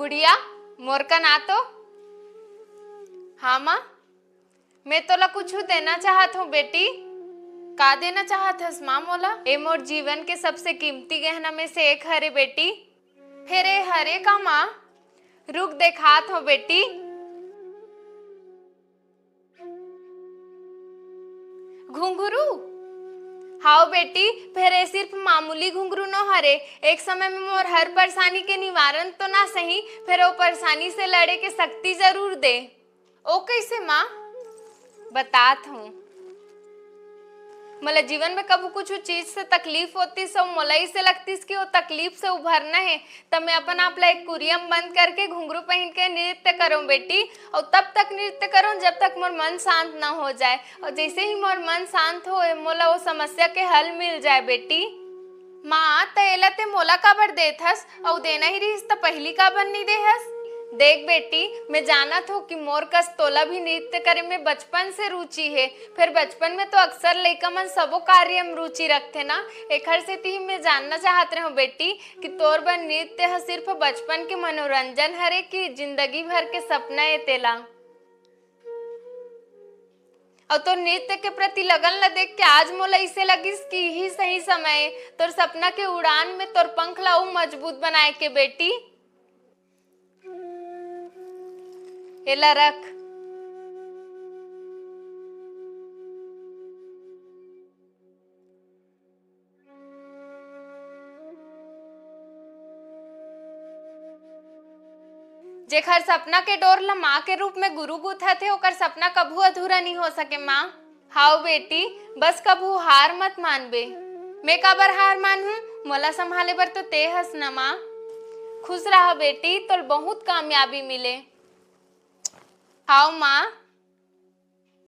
गुड़िया, मोर का ना तो। हाँ माँ, मैं तोला कुछ देना चाहत हूँ बेटी। का देना चाहत हस माँ मोला? ए मोर जीवन के सबसे कीमती गहना में से एक हरे बेटी। फिर ए हरे का माँ? रुक देखात हो बेटी। घुंघरू? हाँ बेटी, फिर ये सिर्फ मामूली घुंघरू न हरे। एक समय में मोर हर परेशानी के निवारण तो ना सही, फिर वो परेशानी से लड़े के शक्ति जरूर दे। ओ कैसे माँ? बतात हूँ। मला जीवन में कभी कुछ चीज से तकलीफ होती सो मोला से लगती कि वो तकलीफ से उभरना है, तब मैं अपन आप एक कुरियम बंद करके घुंघरू पहन के नृत्य करूं बेटी। और तब तक नृत्य करूं जब तक मोर मन शांत ना हो जाए, और जैसे ही मोर मन शांत हो मोला वो समस्या के हल मिल जाए बेटी। माँ तैला ते मोला काबर देत हस, और देना ही रहीस तो पहली काबर नहीं दे हस? देख बेटी, मैं जानत हूँ कि मोर कस तोला भी नृत्य करे में बचपन से रुचि है। फिर बचपन में तो अक्सर लइका मन सबो कार्य में रुचि रखते ना। एखर से ती मैं जानना चाहत रहे बेटी कि तोर बर नृत्य है सिर्फ बचपन के मनोरंजन हरे कि जिंदगी भर के सपना है तेला? और तो नृत्य के प्रति लगन ला देख के आज मोला इसे लगिस कि ही सही समय तोर सपना के उड़ान में तोर पंख ला मजबूत बनाए के बेटी। एला रख। जेखर सपना के डोर ला माँ के रूप में गुरु गुथा थे, ओकर सपना कभू अधूरा नहीं हो सके माँ। हाउ बेटी, बस कभू हार मत मानबे। मैं काबर हार मानूं? मोला संभाले बर तो ते हस न माँ। खुश रहा बेटी, तो बहुत कामयाबी मिले। हाउ माँ।